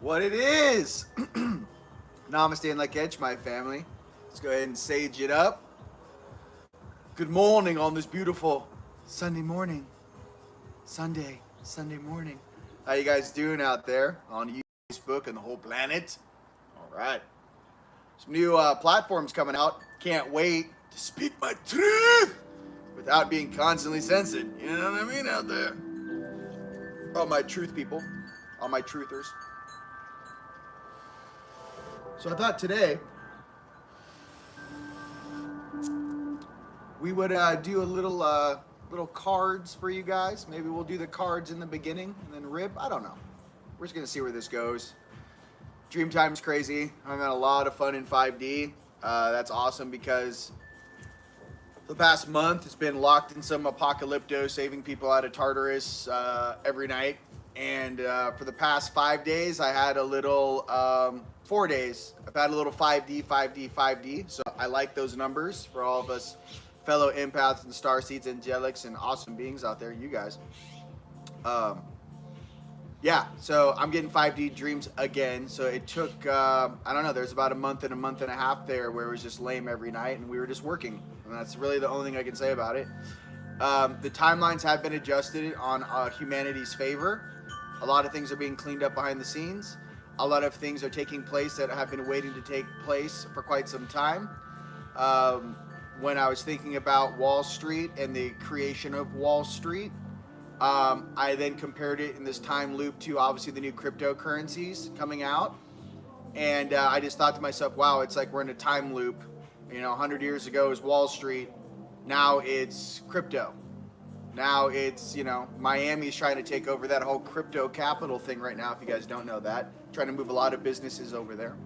what it is. Namaste and like edge, my family. Let's go ahead and sage it up. Good morning on this beautiful Sunday morning. Sunday morning. How you guys doing out there on Facebook and the whole planet? All right. Some new platforms coming out. Can't wait to speak my truth without being constantly censored. You know what I mean out there? All my truth people. All my truthers. So I thought today we would do a little cards for you guys. Maybe we'll do the cards in the beginning and then rib. I don't know. We're just gonna see where this goes. Dreamtime's crazy. I'm having a lot of fun in 5D. That's awesome because the past month it's been locked in some apocalypto, saving people out of Tartarus every night. And for the past 5 days, I had a little 4 days. I've had a little 5D, 5D, 5D. So I like those numbers for all of us fellow empaths and starseeds, angelics, and awesome beings out there, you guys. Yeah, so I'm getting 5D dreams again. So it took, I don't know, there's about a month and a half there where it was just lame every night and we were just working. And that's really the only thing I can say about it. The timelines have been adjusted on humanity's favor. A lot of things are being cleaned up behind the scenes. A lot of things are taking place that have been waiting to take place for quite some time. When I was thinking about Wall Street and the creation of Wall Street, I then compared it in this time loop to obviously the new cryptocurrencies coming out. And I just thought to myself, wow, it's like we're in a time loop. You know, 100 years ago is Wall Street. Now it's crypto. Now it's, you know, Miami's trying to take over that whole crypto capital thing right now, if you guys don't know that. Trying to move a lot of businesses over there.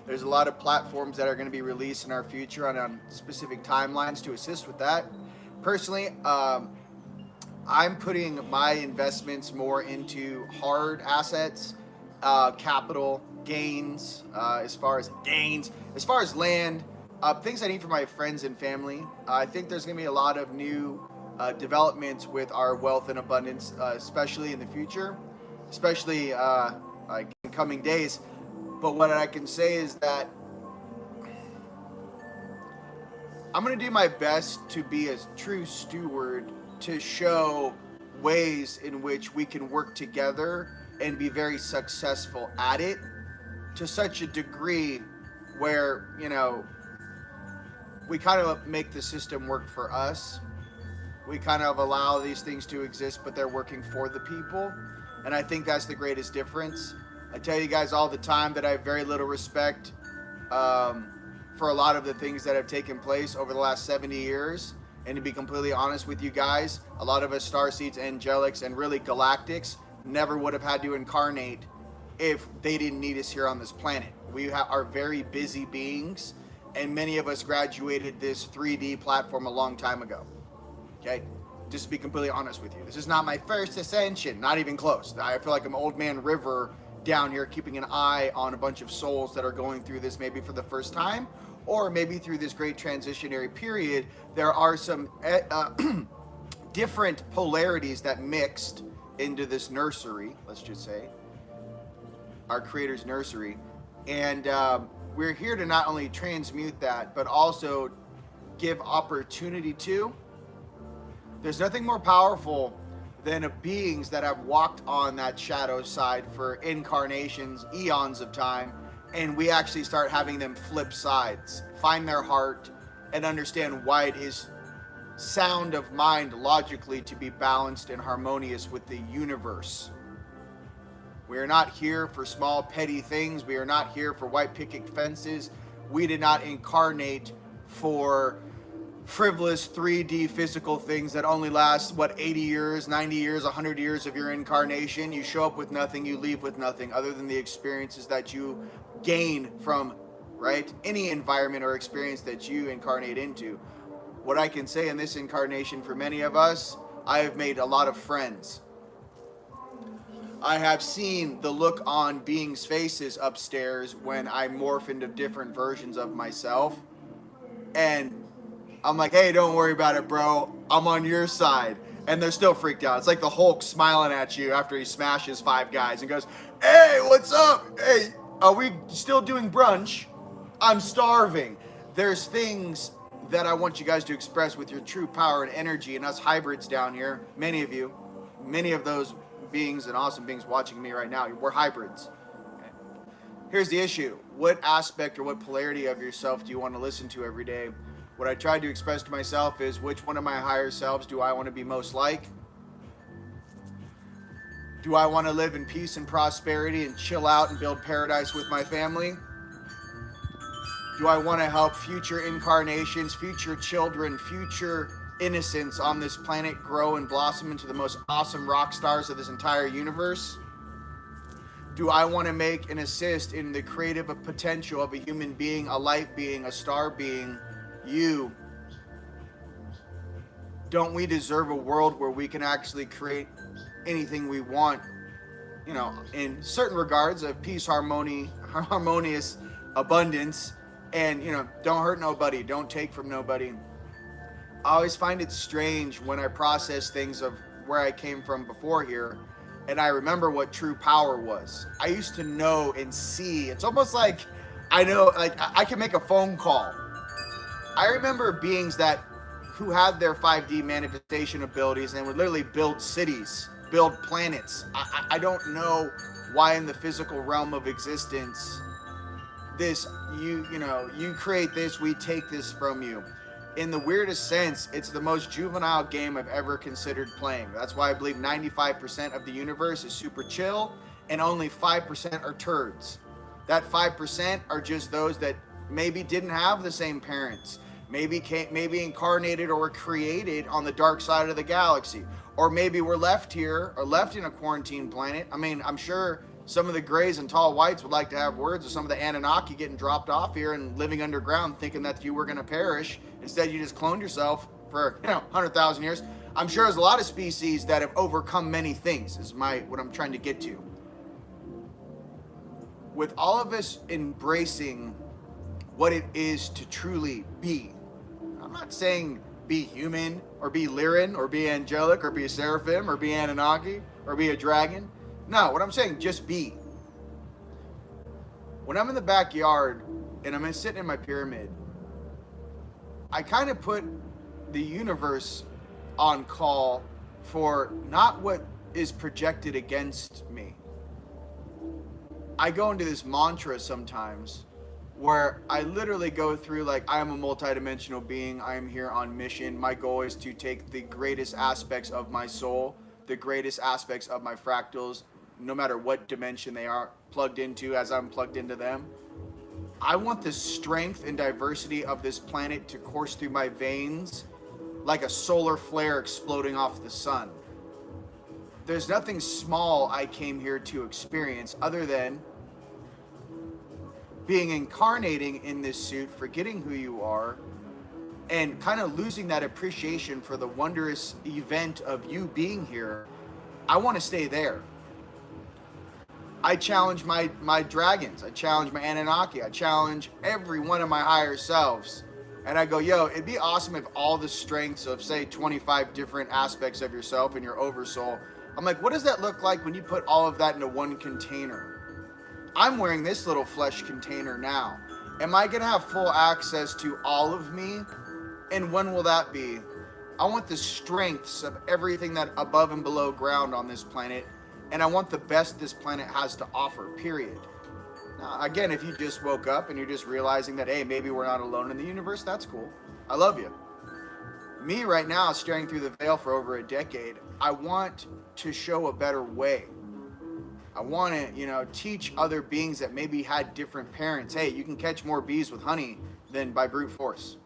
There's a lot of platforms that are going to be released in our future on specific timelines to assist with that. Personally, I'm putting my investments more into hard assets, capital gains, as far as land, things I need for my friends and family. I think there's going to be a lot of new developments with our wealth and abundance, especially in the future, especially in coming days. But what I can say is that I'm going to do my best to be a true steward to show ways in which we can work together and be very successful at it to such a degree where, you know, we kind of make the system work for us. We kind of allow these things to exist, but they're working for the people. And I think that's the greatest difference. I tell you guys all the time that I have very little respect for a lot of the things that have taken place over the last 70 years. And to be completely honest with you guys, a lot of us starseeds, angelics, and really galactics never would have had to incarnate if they didn't need us here on this planet. We are very busy beings, and many of us graduated this 3D platform a long time ago. Okay? Just to be completely honest with you. This is not my first ascension. Not even close. I feel like I'm Old Man River down here keeping an eye on a bunch of souls that are going through this maybe for the first time, or maybe through this great transitionary period. There are some different polarities that mixed into this nursery, let's just say, our creator's nursery. And we're here to not only transmute that, but also give opportunity to. There's nothing more powerful than beings that have walked on that shadow side for incarnations, eons of time, and we actually start having them flip sides, find their heart, and understand why it is sound of mind logically to be balanced and harmonious with the universe. We are not here for small petty things. We are not here for white picket fences. We did not incarnate for frivolous 3D physical things that only last, 80 years, 90 years, 100 years of your incarnation. You show up with nothing, you leave with nothing other than the experiences that you gain from, right, any environment or experience that you incarnate into. What I can say in this incarnation for many of us, I have made a lot of friends. I have seen the look on beings' faces upstairs when I morph into different versions of myself. And I'm like, hey, don't worry about it, bro. I'm on your side. And they're still freaked out. It's like the Hulk smiling at you after he smashes 5 guys and goes, "Hey, what's up? Hey, are we still doing brunch? I'm starving." There's things that I want you guys to express with your true power and energy, and us hybrids down here, many of you, many of those beings and awesome beings watching me right now, we're hybrids. Here's the issue. What aspect or what polarity of yourself do you want to listen to every day? What I tried to express to myself is, which one of my higher selves do I want to be most like? Do I want to live in peace and prosperity and chill out and build paradise with my family? Do I want to help future incarnations, future children, future innocents on this planet grow and blossom into the most awesome rock stars of this entire universe? Do I want to make and assist in the creative potential of a human being, a light being, a star being, you? Don't we deserve a world where we can actually create anything we want, you know, in certain regards of peace, harmonious abundance, and, you know, don't hurt nobody, don't take from nobody? I always find it strange when I process things of where I came from before here, and I remember what true power was. I used to know and see. It's almost like I know, like I can make a phone call. I remember beings who had their 5D manifestation abilities and would literally build cities, build planets. I don't know why in the physical realm of existence this, you create this, we take this from you. In the weirdest sense, it's the most juvenile game I've ever considered playing. That's why I believe 95% of the universe is super chill and only 5% are turds. That 5% are just those that maybe didn't have the same parents, maybe incarnated or were created on the dark side of the galaxy, or maybe were left here or left in a quarantine planet. I mean, I'm sure some of the grays and tall whites would like to have words of some of the Anunnaki getting dropped off here and living underground thinking that you were going to perish. Instead, you just cloned yourself for 100,000 years. I'm sure there's a lot of species that have overcome many things, is what I'm trying to get to. With all of us embracing what it is to truly be, I'm not saying be human or be Lyran or be angelic or be a seraphim or be Anunnaki or be a dragon. No, what I'm saying, just be. When I'm in the backyard and I'm sitting in my pyramid, I kind of put the universe on call for not what is projected against me. I go into this mantra sometimes where I literally go through, like, I am a multidimensional being. I am here on mission. My goal is to take the greatest aspects of my soul, the greatest aspects of my fractals, no matter what dimension they are plugged into, as I'm plugged into them. I want the strength and diversity of this planet to course through my veins like a solar flare exploding off the sun. There's nothing small I came here to experience other than being incarnating in this suit, forgetting who you are, and kind of losing that appreciation for the wondrous event of you being here. I want to stay there. I challenge my dragons. I challenge my Anunnaki. I challenge every one of my higher selves. And I go, yo, it'd be awesome if all the strengths of, say, 25 different aspects of yourself and your oversoul, I'm like, what does that look like when you put all of that into one container? I'm wearing this little flesh container now. Am I going to have full access to all of me? And when will that be? I want the strengths of everything that above and below ground on this planet. And I want the best this planet has to offer, period. Now, again, if you just woke up and you're just realizing that, hey, maybe we're not alone in the universe, that's cool. I love you. Me right now, staring through the veil for over a decade, I want to show a better way. I want to, teach other beings that maybe had different parents. Hey, you can catch more bees with honey than by brute force.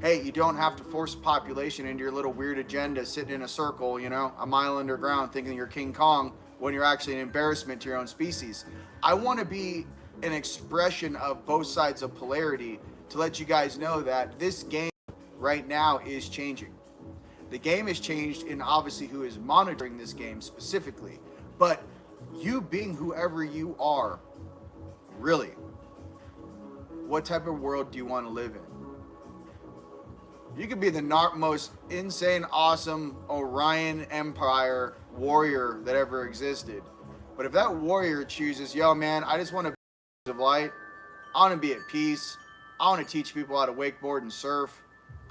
Hey, you don't have to force population into your little weird agenda sitting in a circle, a mile underground thinking you're King Kong when you're actually an embarrassment to your own species. I want to be an expression of both sides of polarity to let you guys know that this game right now is changing. The game has changed in obviously who is monitoring this game specifically, but you being whoever you are, really, what type of world do you want to live in? You could be the most insane, awesome Orion Empire warrior that ever existed. But if that warrior chooses, yo, man, I just want to be of light. I want to be at peace. I want to teach people how to wakeboard and surf.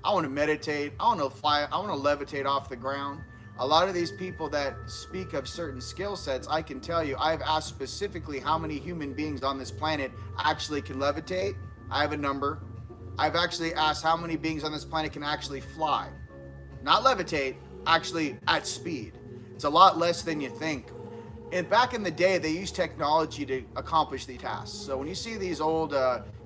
I want to meditate. I want to fly. I want to levitate off the ground. A lot of these people that speak of certain skill sets, I can tell you, I've asked specifically how many human beings on this planet actually can levitate. I have a number. I've actually asked how many beings on this planet can actually fly. Not levitate, actually at speed. It's a lot less than you think. And back in the day, they used technology to accomplish the tasks. So when you see these old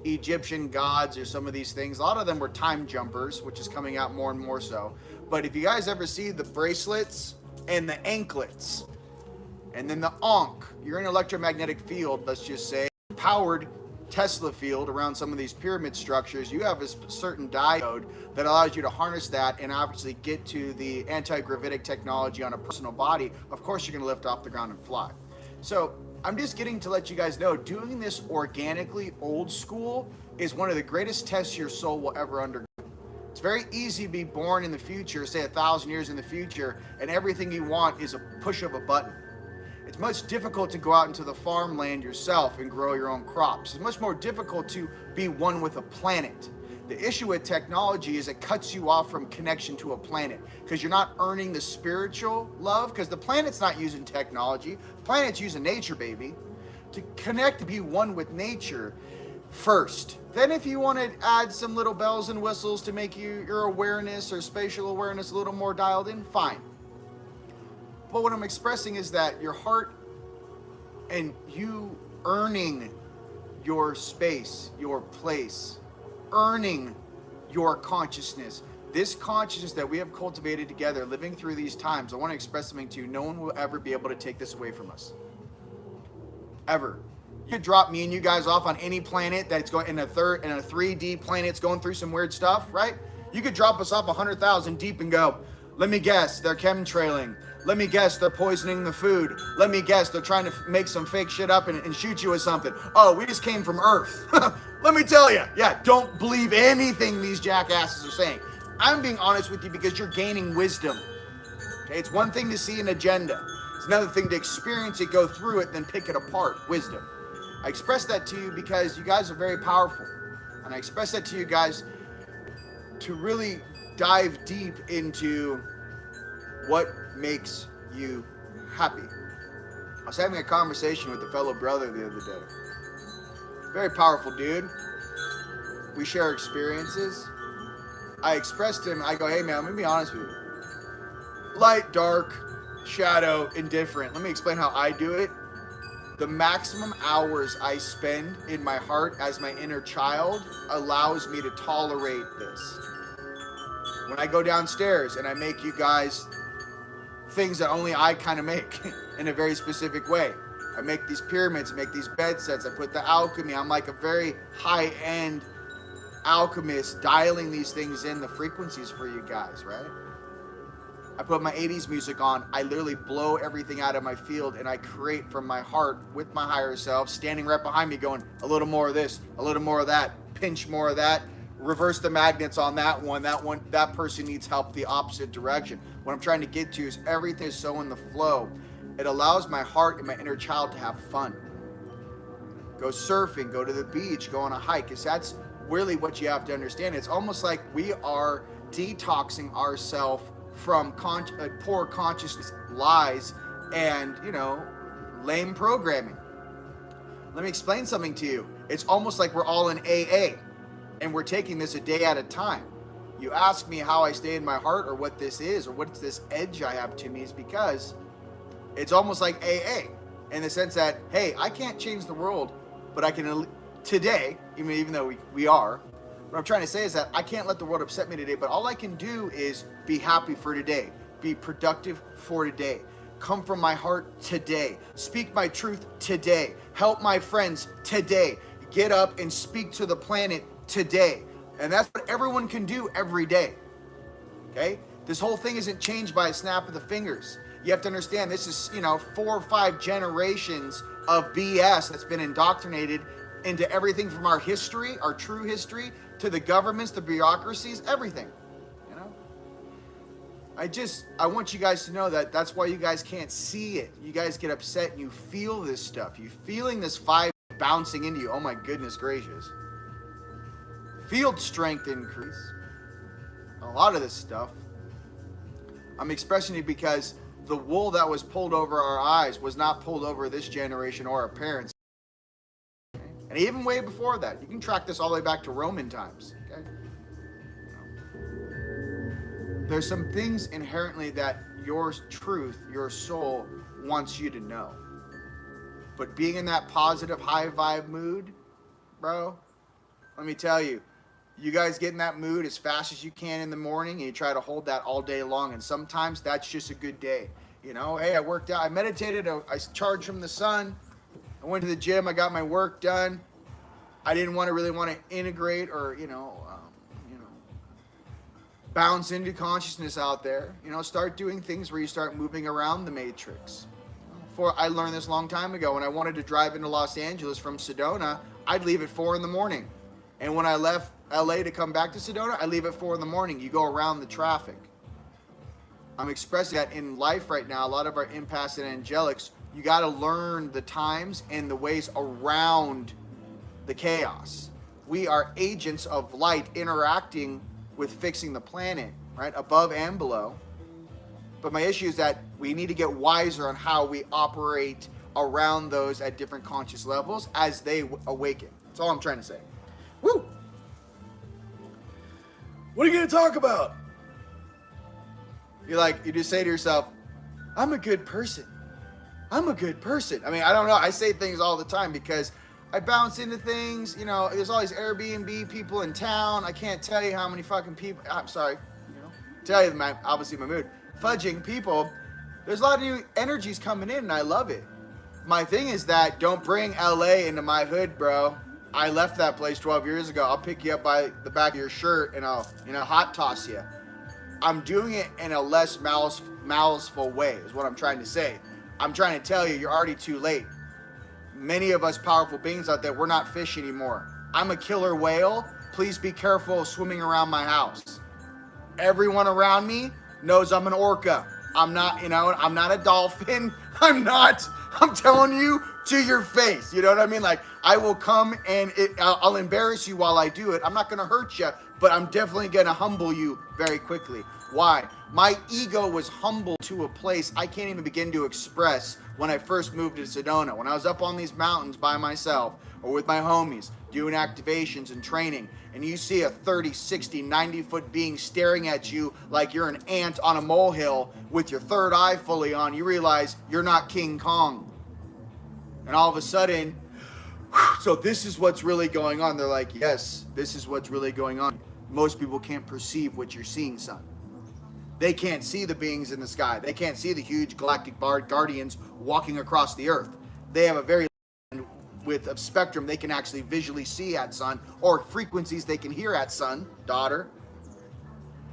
Egyptian gods or some of these things, a lot of them were time jumpers, which is coming out more and more so. But if you guys ever see the bracelets and the anklets, and then the Ankh, you're in an electromagnetic field, let's just say, powered Tesla field around some of these pyramid structures, you have a certain diode that allows you to harness that and obviously get to the anti-gravitic technology on a personal body. Of course, you're going to lift off the ground and fly. So I'm just getting to let you guys know, doing this organically old school is one of the greatest tests your soul will ever undergo. It's very easy to be born in the future, say 1,000 years in the future, and everything you want is a push of a button. It's much difficult to go out into the farmland yourself and grow your own crops. It's much more difficult to be one with a planet. The issue with technology is it cuts you off from connection to a planet because you're not earning the spiritual love, because the planet's not using technology. The planet's using nature, baby. To connect, to be one with nature first. Then if you want to add some little bells and whistles to make your awareness or spatial awareness a little more dialed in, fine. But what I'm expressing is that your heart and you earning your space, your place, earning your consciousness, this consciousness that we have cultivated together, living through these times, I want to express something to you. No one will ever be able to take this away from us. Ever. You could drop me and you guys off on any planet that's going in a 3D planet, it's going through some weird stuff, right? You could drop us off 100,000 deep and go, let me guess, they're chemtrailing. Let me guess, they're poisoning the food. Let me guess, they're trying to make some fake shit up and shoot you with something. Oh, we just came from Earth. Let me tell you. Yeah, don't believe anything these jackasses are saying. I'm being honest with you because you're gaining wisdom. Okay, it's one thing to see an agenda. It's another thing to experience it, go through it, then pick it apart. Wisdom. I express that to you because you guys are very powerful. And I express that to you guys to really dive deep into what makes you happy. I was having a conversation with a fellow brother the other day. Very powerful dude. We share experiences. I expressed to him, I go, hey man, let me be honest with you. Light, dark, shadow, indifferent. Let me explain how I do it. The maximum hours I spend in my heart as my inner child allows me to tolerate this. When I go downstairs and I make you guys things that only I kind of make in a very specific way. I make these pyramids, I make these bed sets, I put the alchemy. I'm like a very high-end alchemist dialing these things in, the frequencies for you guys, right? I put my 80s music on, I literally blow everything out of my field and I create from my heart with my higher self, standing right behind me going, a little more of this, a little more of that, pinch more of that, reverse the magnets on that one, that person needs help the opposite direction. What I'm trying to get to is everything is so in the flow. It allows my heart and my inner child to have fun. Go surfing, go to the beach, go on a hike, because that's really what you have to understand. It's almost like we are detoxing ourselves from poor consciousness, lies, and, lame programming. Let me explain something to you. It's almost like we're all in AA, and we're taking this a day at a time. You ask me how I stay in my heart or what this is or what's this edge I have to me is because it's almost like AA in the sense that, hey, I can't change the world, but I can today, even though we are. What I'm trying to say is that I can't let the world upset me today, but all I can do is be happy for today, be productive for today, come from my heart today, speak my truth today, help my friends today, get up and speak to the planet today. And that's what everyone can do every day. Okay? This whole thing isn't changed by a snap of the fingers. You have to understand this is, 4 or 5 generations of BS that's been indoctrinated into everything from our history, our true history, to the governments, the bureaucracies, everything. I want you guys to know that that's why you guys can't see it. You guys get upset and you feel this stuff. You're feeling this vibe bouncing into you. Oh my goodness gracious. Field strength increase. A lot of this stuff. I'm expressing it because the wool that was pulled over our eyes was not pulled over this generation or our parents. Okay? And even way before that. You can track this all the way back to Roman times. Okay? There's some things inherently that your truth, your soul wants you to know. But being in that positive, high vibe mood, bro, let me tell you, you guys get in that mood as fast as you can in the morning, and you try to hold that all day long. And sometimes that's just a good day. You know, hey, I worked out, I meditated, I charged from the sun, I went to the gym, I got my work done. I didn't really want to integrate or, bounce into consciousness out there. Start doing things where you start moving around the matrix. I learned this a long time ago. When I wanted to drive into Los Angeles from Sedona, I'd leave at 4 in the morning. And when I left LA to come back to Sedona, I leave at 4 in the morning. You go around the traffic. I'm expressing that in life right now. A lot of our empaths and angelics, you got to learn the times and the ways around the chaos. We are agents of light interacting with fixing the planet, right? Above and below. But my issue is that we need to get wiser on how we operate around those at different conscious levels as they awaken. That's all I'm trying to say. Woo! What are you going to talk about? You just say to yourself, I'm a good person. I'm a good person. I mean, I don't know. I say things all the time because I bounce into things. There's all these Airbnb people in town. I can't tell you how many fucking people. I'm sorry. Tell you, obviously my mood. Fudging people. There's a lot of new energies coming in, and I love it. My thing is that don't bring LA into my hood, bro. I left that place 12 years ago. I'll pick you up by the back of your shirt and I'll, hot toss you. I'm doing it in a less maliceful way, is what I'm trying to say. I'm trying to tell you, you're already too late. Many of us powerful beings out there, we're not fish anymore. I'm a killer whale. Please be careful swimming around my house. Everyone around me knows I'm an orca. I'm not, I'm not a dolphin. I'm telling you to your face. You know what I mean? Like, I will come and I'll embarrass you while I do it. I'm not going to hurt you, but I'm definitely going to humble you very quickly. Why? My ego was humbled to a place I can't even begin to express when I first moved to Sedona. When I was up on these mountains by myself or with my homies doing activations and training, and you see a 30, 60, 90-foot being staring at you like you're an ant on a molehill with your third eye fully on, you realize you're not King Kong. And all of a sudden, so this is what's really going on. They're like, yes, this is what's really going on. Most people can't perceive what you're seeing, son. They can't see the beings in the sky. They can't see the huge galactic guardians walking across the earth. They have a very width of spectrum they can actually visually see at, son, or frequencies they can hear at, son, daughter.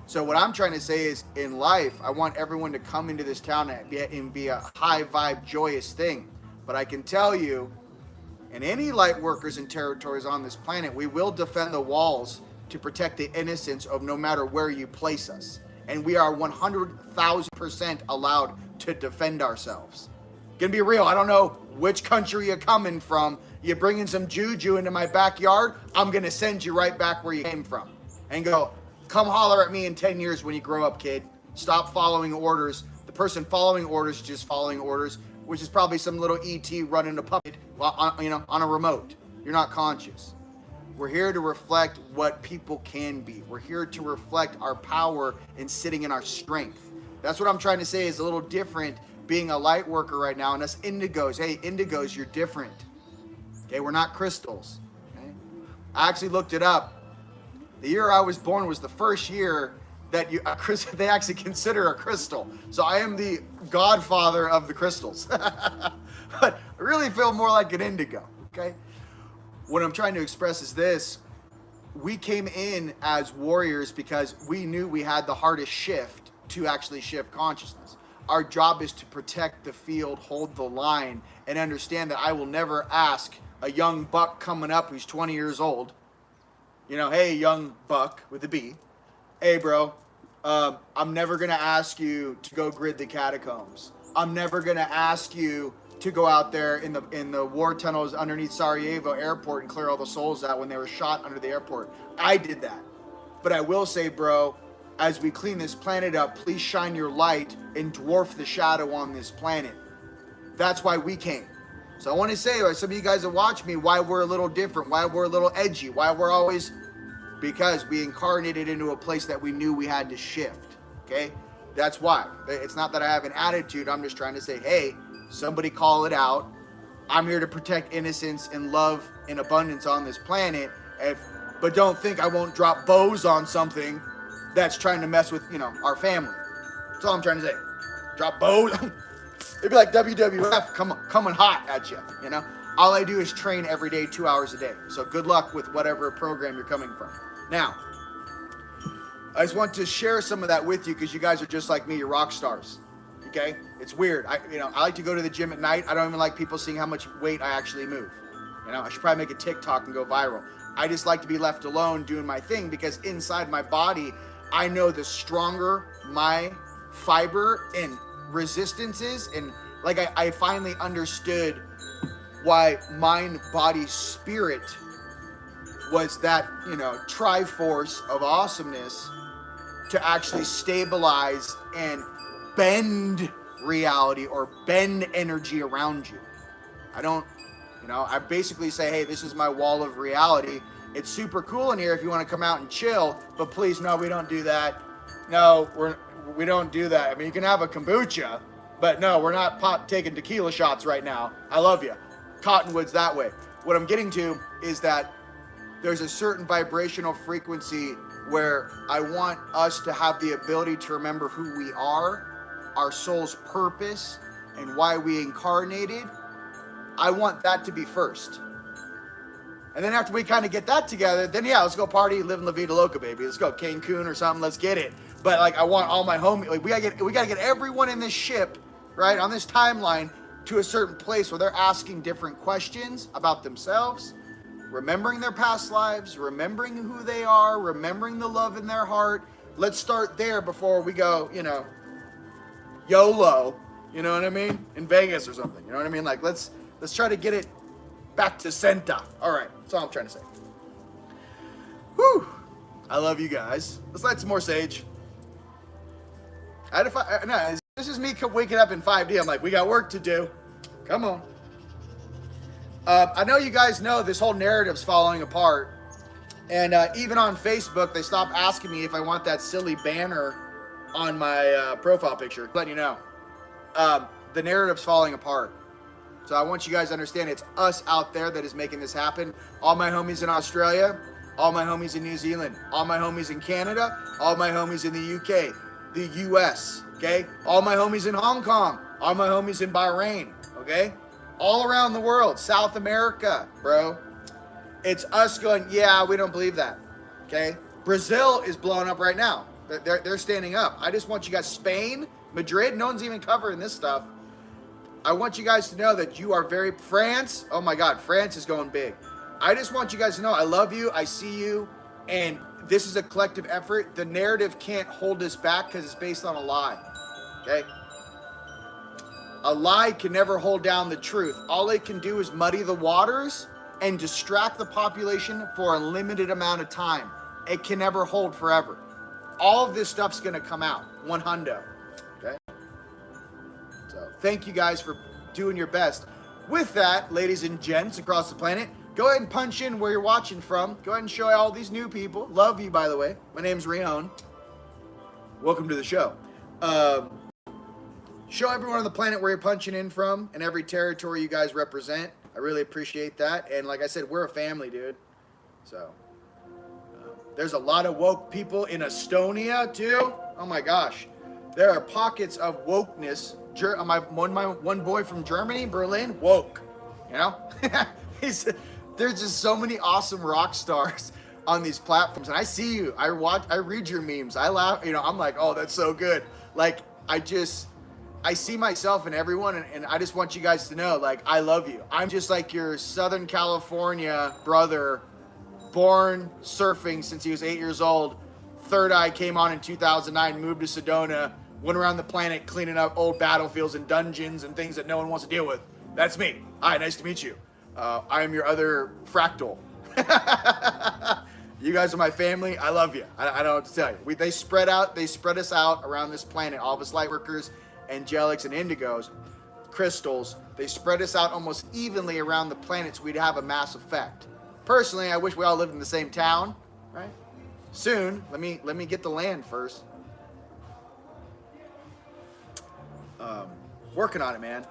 So what I'm trying to say is, in life, I want everyone to come into this town and be a high vibe, joyous thing. But I can tell you, and any light workers and territories on this planet, we will defend the walls to protect the innocence of no matter where you place us. And we are 100,000% allowed to defend ourselves. Gonna be real, I don't know which country you're coming from. You're bringing some juju into my backyard, I'm gonna send you right back where you came from. And go, come holler at me in 10 years when you grow up, kid. Stop following orders. The person following orders is just following orders, which is probably some little ET running a puppet on a remote. You're not conscious. We're here to reflect what people can be. We're here to reflect our power and sitting in our strength. That's what I'm trying to say is a little different being a light worker right now. And us indigos, hey, indigos, you're different. Okay, we're not crystals. Okay? I actually looked it up. The year I was born was the first year that they actually consider a crystal. So I am the godfather of the crystals. But I really feel more like an indigo, okay? What I'm trying to express is this. We came in as warriors because we knew we had the hardest shift to actually shift consciousness. Our job is to protect the field, hold the line, and understand that I will never ask a young buck coming up who's 20 years old, hey, young buck with a B, hey, bro, I'm never going to ask you to go grid the catacombs. I'm never going to ask you to go out there in the war tunnels underneath Sarajevo airport and clear all the souls out when they were shot under the airport. I did that. But I will say, bro, as we clean this planet up, please shine your light and dwarf the shadow on this planet. That's why we came. So I want to say, like some of you guys that watch me, why we're a little different, why we're a little edgy, why we're always... Because we incarnated into a place that we knew we had to shift, okay? That's why. It's not that I have an attitude. I'm just trying to say, hey, somebody call it out. I'm here to protect innocence and love and abundance on this planet. But don't think I won't drop bows on something that's trying to mess with, our family. That's all I'm trying to say. Drop bows. It'd be like WWF coming hot at you, All I do is train every day, 2 hours a day. So good luck with whatever program you're coming from. Now, I just want to share some of that with you because you guys are just like me. You're rock stars. Okay? It's weird. I like to go to the gym at night. I don't even like people seeing how much weight I actually move. I should probably make a TikTok and go viral. I just like to be left alone doing my thing because inside my body, I know the stronger my fiber and resistance is. And like I finally understood why mind, body, spirit was that, triforce of awesomeness to actually stabilize and bend reality or bend energy around you. I don't, I basically say, hey, this is my wall of reality. It's super cool in here if you want to come out and chill, but please, no, we don't do that. No, we don't do that. I mean, you can have a kombucha, but no, we're not taking tequila shots right now. I love you. Cottonwoods that way. What I'm getting to is that there's a certain vibrational frequency where I want us to have the ability to remember who we are, our soul's purpose, and why we incarnated. I want that to be first. And then after we kind of get that together, then yeah, let's go party, live in La Vida Loca, baby. Let's go Cancun or something. Let's get it. But like, I want all my homies. Like, we gotta get everyone in this ship, right, on this timeline, to a certain place where they're asking different questions about themselves, remembering their past lives, remembering who they are, remembering the love in their heart. Let's start there before we go, YOLO, you know what I mean? In Vegas or something, you know what I mean? Like, let's try to get it back to center. All right, that's all I'm trying to say. Whew. I love you guys. Let's light some more sage. This is me waking up in 5D. I'm like, we got work to do. Come on. I know you guys know this whole narrative's falling apart. And even on Facebook, they stopped asking me if I want that silly banner on my profile picture. Letting you know. The narrative's falling apart. So I want you guys to understand it's us out there that is making this happen. All my homies in Australia, all my homies in New Zealand, all my homies in Canada, all my homies in the UK, the US, okay? All my homies in Hong Kong, all my homies in Bahrain, okay? All around the world, South America, bro. It's us going, yeah, we don't believe that, okay? Brazil is blowing up right now. They're standing up. I just want you guys, Spain, Madrid, no one's even covering this stuff. I want you guys to know that you are France, oh my God, France is going big. I just want you guys to know I love you, I see you, and this is a collective effort. The narrative can't hold us back because it's based on a lie, okay? A lie can never hold down the truth. All it can do is muddy the waters and distract the population for a limited amount of time. It can never hold forever. All of this stuff's gonna come out, 100, okay? So thank you guys for doing your best. With that, ladies and gents across the planet, go ahead and punch in where you're watching from. Go ahead and show all these new people. Love you, by the way. My name's Rion. Welcome to the show. Show everyone on the planet where you're punching in from and every territory you guys represent. I really appreciate that. And like I said, we're a family, dude. So there's a lot of woke people in Estonia, too. Oh, my gosh. There are pockets of wokeness. One boy from Germany, Berlin, woke. You know? There's just so many awesome rock stars on these platforms. And I see you. I read your memes. I laugh. I'm like, oh, that's so good. Like, I see myself in everyone, and I just want you guys to know, like, I love you. I'm just like your Southern California brother, born surfing since he was 8 years old, third eye came on in 2009, moved to Sedona, went around the planet cleaning up old battlefields and dungeons and things that no one wants to deal with. That's me. Hi, nice to meet you. I am your other fractal. You guys are my family. I love you. I don't know what to tell you. They spread us out around this planet. All of us lightworkers, angelics, and indigos, crystals. They spread us out almost evenly around the planet so we'd have a mass effect. Personally, I wish we all lived in the same town, right? Soon. Let me get the land first. Working on it, man.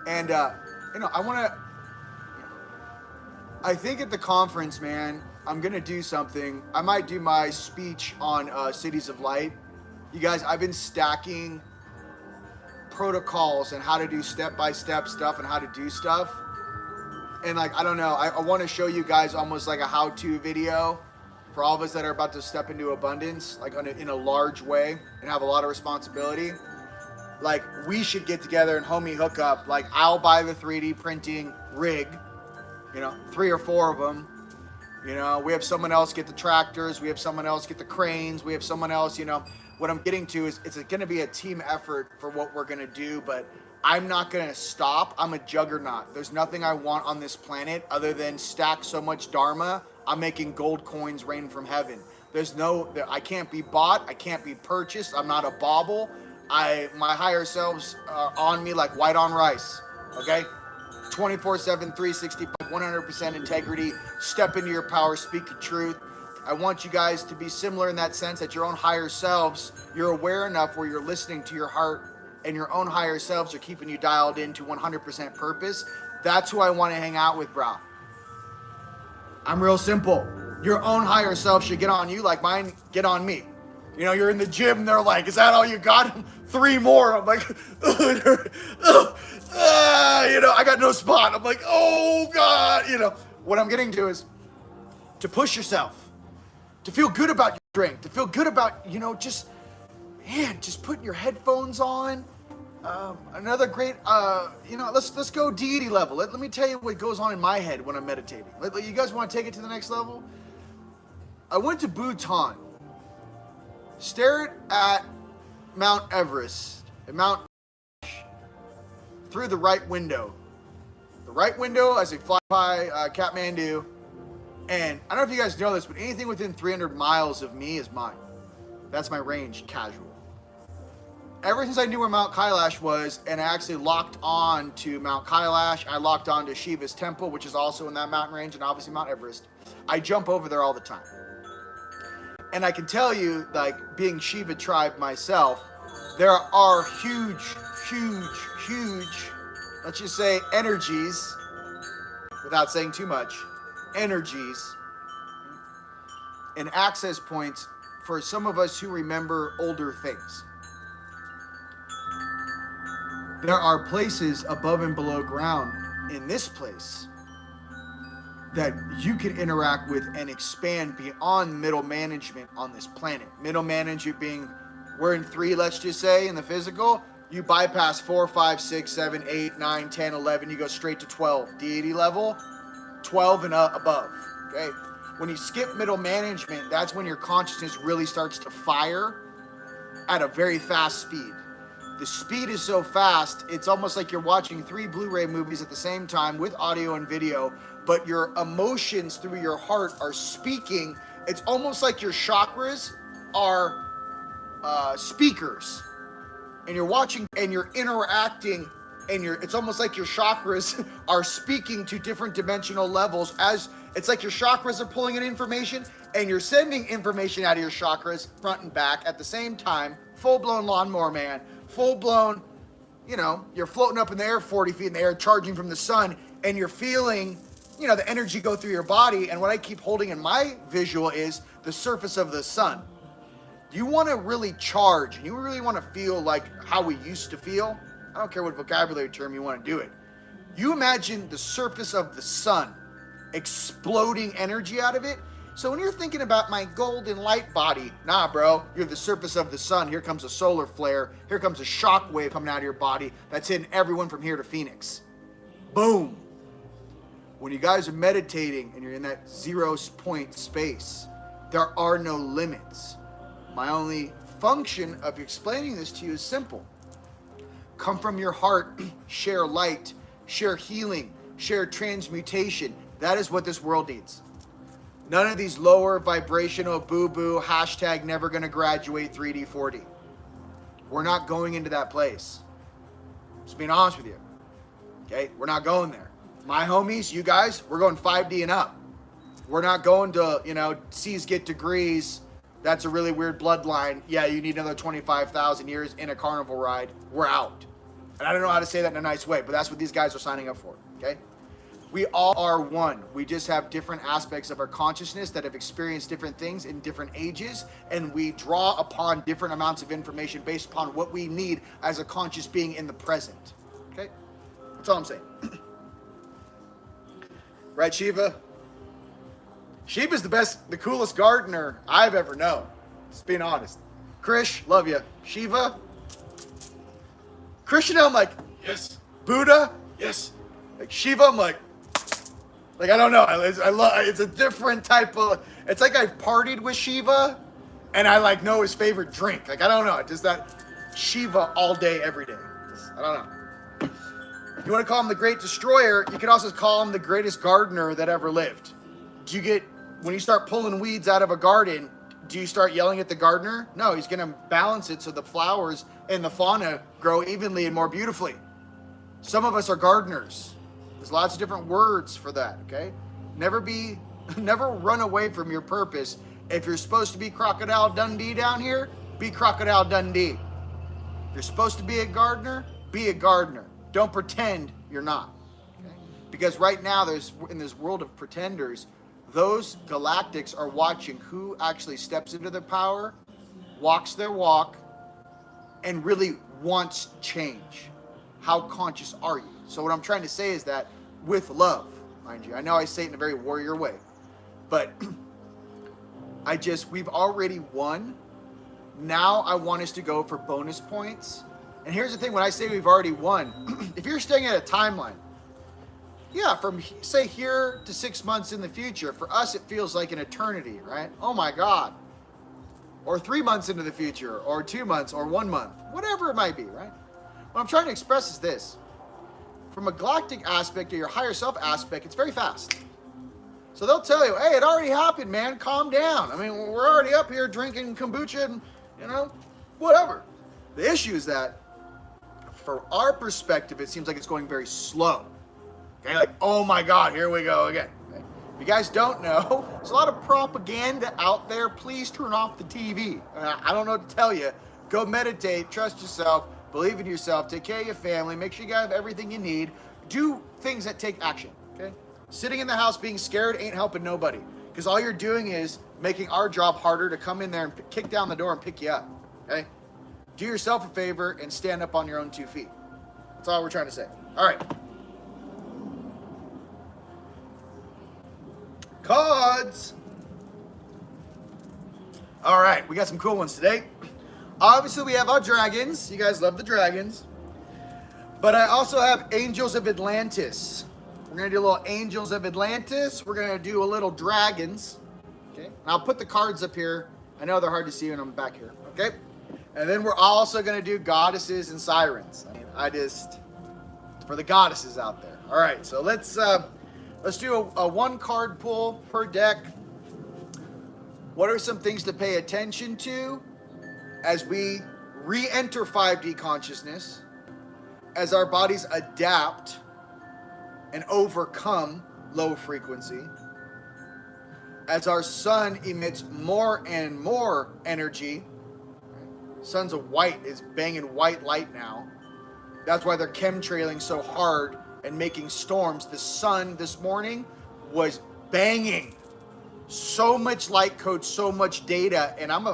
And, I think at the conference, man, I'm going to do something. I might do my speech on Cities of Light. You guys, I've been stacking protocols and how to do step-by-step stuff and how to do stuff. And, like, I don't know. I want to show you guys almost like a how-to video for all of us that are about to step into abundance, like in a large way and have a lot of responsibility. Like, we should get together and homie hook up. Like, I'll buy the 3D printing rig, 3 or 4 of them. We have someone else get the tractors. We have someone else get the cranes. We have someone else, What I'm getting to is it's going to be a team effort for what we're going to do, but I'm not going to stop. I'm a juggernaut. There's nothing I want on this planet other than stack so much dharma. I'm making gold coins rain from heaven. I can't be bought. I can't be purchased. I'm not a bauble. My higher selves are on me like white on rice, okay? 24/7, 365, 100% integrity. Step into your power, speak your truth. I want you guys to be similar in that sense that your own higher selves, you're aware enough where you're listening to your heart and your own higher selves are keeping you dialed into 100% purpose. That's who I want to hang out with, bro. I'm real simple. Your own higher self should get on you like mine get on me. You're in the gym and they're like, is that all you got? 3 more. I'm like, I got no spot. I'm like, oh God. What I'm getting to is to push yourself, to feel good about your drink, to feel good about, just putting your headphones on. Another great, let's go deity level. Let me tell you what goes on in my head when I'm meditating. You guys want to take it to the next level? I went to Bhutan. Stared at Mount Everest and Mount through the right window. The right window as I fly by Kathmandu. And I don't know if you guys know this, but anything within 300 miles of me is mine. That's my range, casual. Ever since I knew where Mount Kailash was, and I actually locked on to Mount Kailash, I locked on to Shiva's temple, which is also in that mountain range, and obviously Mount Everest. I jump over there all the time. And I can tell you, like, being Shiva tribe myself, there are huge, let's just say energies, without saying too much, energies and access points for some of us who remember older things. There are places above and below ground in this place that you can interact with and expand beyond middle management on this planet. Middle management being, we're in 3, let's just say, in the physical. You bypass 4, 5, 6, 7, 8, 9, 10, 11. You go straight to 12. Deity level, 12 and above, okay? When you skip middle management, that's when your consciousness really starts to fire at a very fast speed. The speed is so fast, it's almost like you're watching 3 Blu-ray movies at the same time with audio and video, but your emotions through your heart are speaking. It's almost like your chakras are speakers, and you're watching and you're interacting, and it's almost like your chakras are speaking to different dimensional levels. As it's like your chakras are pulling in information and you're sending information out of your chakras front and back at the same time. Full-blown lawnmower man, full-blown, you're floating up in the air 40 feet in the air, charging from the sun, and you're feeling the energy go through your body. And what I keep holding in my visual is the surface of the sun. You want to really charge, and you really want to feel like how we used to feel. I don't care what vocabulary term you want to do it. You imagine the surface of the sun, exploding energy out of it. So when you're thinking about my golden light body, nah, bro, you're the surface of the sun. Here comes a solar flare. Here comes a shock wave coming out of your body that's hitting everyone from here to Phoenix. Boom. When you guys are meditating and you're in that 0 point space, there are no limits. My only function of explaining this to you is simple. Come from your heart, share light, share healing, share transmutation. That is what this world needs. None of these lower vibrational boo-boo, hashtag never gonna graduate 3D, 4D. We're not going into that place. Just being honest with you. Okay, we're not going there. My homies, you guys, we're going 5D and up. We're not going to, C's get degrees. That's a really weird bloodline. Yeah, you need another 25,000 years in a carnival ride. We're out. And I don't know how to say that in a nice way, but that's what these guys are signing up for, okay? We all are one. We just have different aspects of our consciousness that have experienced different things in different ages, and we draw upon different amounts of information based upon what we need as a conscious being in the present, okay? That's all I'm saying. Right, Shiva? Shiva's the coolest gardener I've ever known. Just being honest. Krish, love you. Shiva? Krishna, I'm like, yes. Buddha? Yes. Like Shiva, I'm like I don't know. I love. It's a different type of. It's like I've partied with Shiva, and I know his favorite drink. I don't know. Just that Shiva all day, every day. I don't know. You want to call him the Great Destroyer, you can also call him the greatest gardener that ever lived. When you start pulling weeds out of a garden, do you start yelling at the gardener? No, he's going to balance it so the flowers and the fauna grow evenly and more beautifully. Some of us are gardeners. There's lots of different words for that, okay? Never run away from your purpose. If you're supposed to be Crocodile Dundee down here, be Crocodile Dundee. If you're supposed to be a gardener, be a gardener. Don't pretend you're not. Okay? Because right now, in this world of pretenders, those galactics are watching who actually steps into their power, walks their walk, and really wants change. How conscious are you? So what I'm trying to say is that with love, mind you. I know I say it in a very warrior way, but we've already won. Now I want us to go for bonus points. And here's the thing, when I say we've already won, if you're staying at a timeline, yeah, from say here to 6 months in the future, for us it feels like an eternity, right? Oh my God. Or 3 months into the future, or 2 months, or 1 month, whatever it might be, right? What I'm trying to express is this. From a galactic aspect or your higher self aspect, it's very fast. So they'll tell you, hey, it already happened, man, calm down. I mean, we're already up here drinking kombucha and, whatever. The issue is that for our perspective, it seems like it's going very slow. Okay, oh my God, here we go again. Okay? If you guys don't know, there's a lot of propaganda out there. Please turn off the TV. I don't know what to tell you. Go meditate, trust yourself, believe in yourself, take care of your family, make sure you have everything you need. Do things that take action, okay? Sitting in the house being scared ain't helping nobody, because all you're doing is making our job harder to come in there and kick down the door and pick you up, okay? Do yourself a favor and stand up on your own 2 feet. That's all we're trying to say. All right. Cards. All right, we got some cool ones today. Obviously, we have our dragons. You guys love the dragons. But I also have Angels of Atlantis. We're going to do a little Angels of Atlantis. We're going to do a little dragons. Okay. And I'll put the cards up here. I know they're hard to see when I'm back here. Okay. And then we're also going to do goddesses and sirens. For the goddesses out there. All right, so let's do a 1 card pull per deck. What are some things to pay attention to as we re-enter 5D consciousness, as our bodies adapt and overcome low frequency, as our sun emits more and more energy. Sun's a white, is banging white light now. That's why they're chemtrailing so hard and making storms. The sun this morning was banging so much light code, so much data, and I'm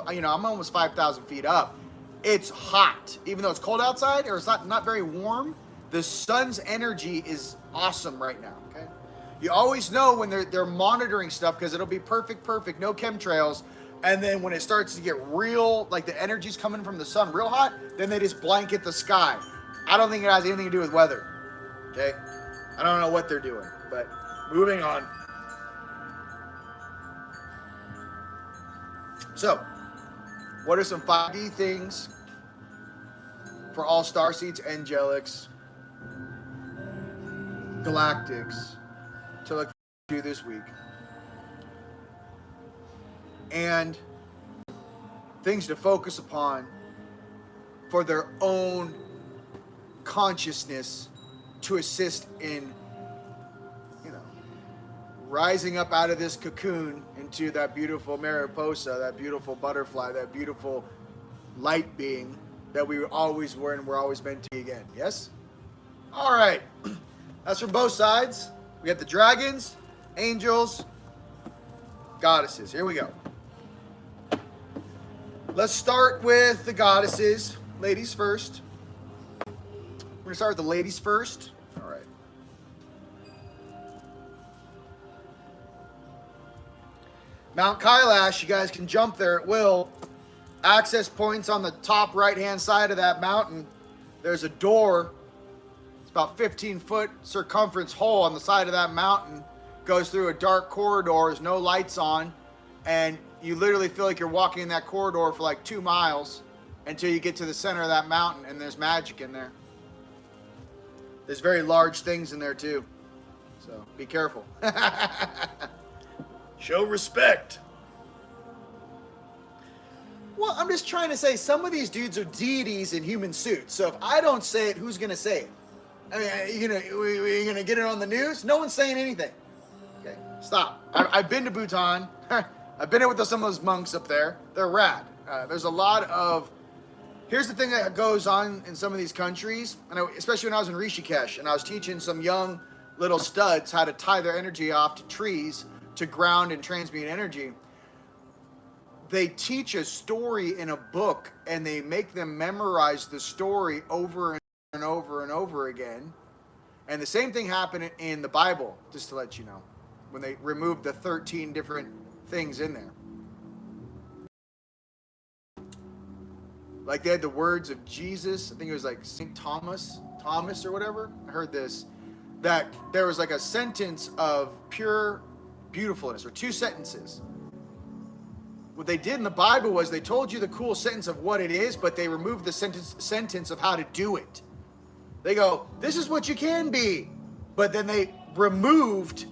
almost 5,000 feet up. It's hot, even though it's cold outside or it's not very warm. The sun's energy is awesome right now. Okay, You always know when they're monitoring stuff because it'll be perfect, no chemtrails. And then when it starts to get real, like the energy's coming from the sun real hot, then they just blanket the sky. I don't think it has anything to do with weather. Okay? I don't know what they're doing, but moving on. So, what are some 5D things for all Starseeds, Angelics, Galactics to look to this week? And things to focus upon for their own consciousness to assist in, rising up out of this cocoon into that beautiful mariposa, that beautiful butterfly, that beautiful light being that we always were and we're always meant to be again. Yes? All right. That's from both sides. We got the dragons, angels, goddesses. Here we go. Let's start with the goddesses. Ladies first. We're going to start with the ladies first. All right. Mount Kailash, you guys can jump there at will. Access points on the top right-hand side of that mountain. There's a door. It's about 15-foot circumference hole on the side of that mountain. Goes through a dark corridor. There's no lights on. And you literally feel like you're walking in that corridor for like 2 miles until you get to the center of that mountain, and there's magic in there. There's very large things in there too. So be careful. Show respect. Well, I'm just trying to say some of these dudes are deities in human suits. So if I don't say it, who's going to say it? I mean, are you gonna get it on the news? No one's saying anything. Okay, stop. I've been to Bhutan. I've been with some of those monks up there. They're rad. There's a lot of... Here's the thing that goes on in some of these countries, and especially when I was in Rishikesh, and I was teaching some young little studs how to tie their energy off to trees to ground and transmute energy. They teach a story in a book, and they make them memorize the story over and over and over again. And the same thing happened in the Bible, just to let you know, when they removed the 13 different things in there. Like they had the words of Jesus. I think it was like St. Thomas or whatever. I heard this, that there was like a sentence of pure beautifulness, or 2 sentences. What they did in the Bible was they told you the cool sentence of what it is, but they removed the sentence of how to do it. They go, this is what you can be. But then they removed,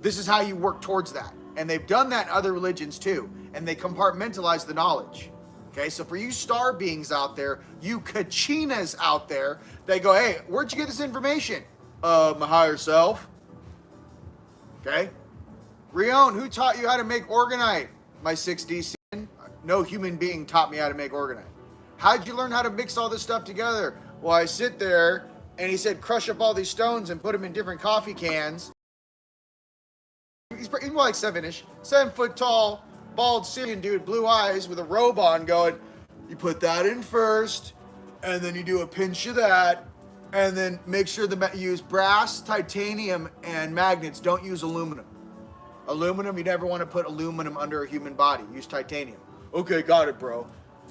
this is how you work towards that. And they've done that in other religions too. And they compartmentalize the knowledge. Okay, so for you star beings out there, you kachinas out there, they go, hey, where'd you get this information? My higher self. Okay. Rion, who taught you how to make orgonite? My 6D sin. No human being taught me how to make orgonite. How'd you learn how to mix all this stuff together? Well, I sit there, and he said, crush up all these stones and put them in different coffee cans. He's more like 7-ish, 7 foot tall, bald Syrian dude, blue eyes with a robe on, going, you put that in first, and then you do a pinch of that, and then make sure you use brass, titanium, and magnets. Don't use aluminum. Aluminum, you never want to put aluminum under a human body. Use titanium. Okay, got it, bro.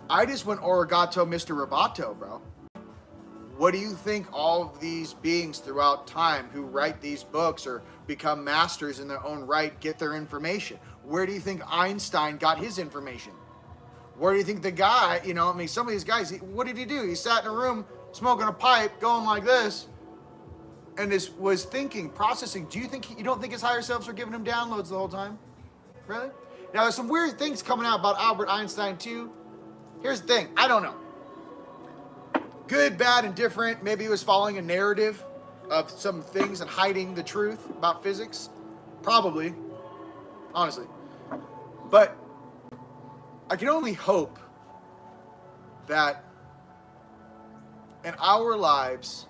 I just went Origato Mr. Roboto, bro. What do you think all of these beings throughout time who write these books or become masters in their own right get their information? Where do you think Einstein got his information? Where do you think the guy, some of these guys, what did he do? He sat in a room smoking a pipe, going like this, and was thinking, processing. You don't think his higher selves were giving him downloads the whole time? Really? Now, there's some weird things coming out about Albert Einstein, too. Here's the thing. I don't know. Good, bad, and different. Maybe he was following a narrative of some things and hiding the truth about physics. Probably. Honestly. But I can only hope that in our lives,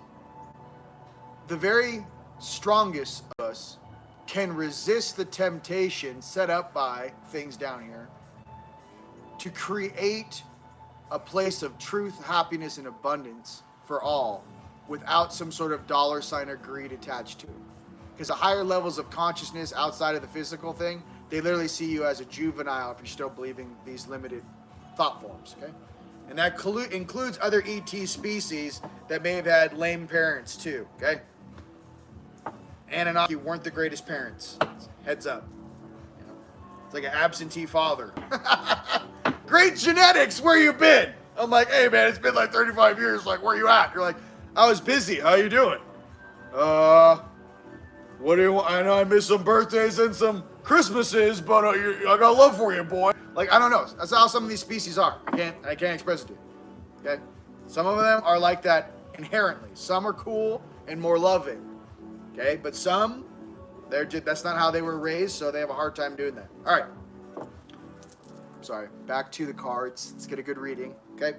the very strongest of us can resist the temptation set up by things down here to create a place of truth, happiness, and abundance for all without some sort of dollar sign or greed attached to it. Because the higher levels of consciousness outside of the physical thing, they literally see you as a juvenile if you're still believing these limited thought forms, okay? And that includes other ET species that may have had lame parents too, okay? Anunnaki weren't the greatest parents. Heads up. You know, it's like an absentee father. Great genetics, where you been? I'm like, hey man, it's been like 35 years, like where you at? You're like, I was busy, how you doing? What do you want? I know I missed some birthdays and some Christmases, but I got love for you, boy. Like, I don't know. That's how some of these species are. I can't express it to you. Okay? Some of them are like that inherently. Some are cool and more loving. Okay? But some, that's not how they were raised, so they have a hard time doing that. All right. Sorry. Back to the cards. Let's get a good reading. Okay?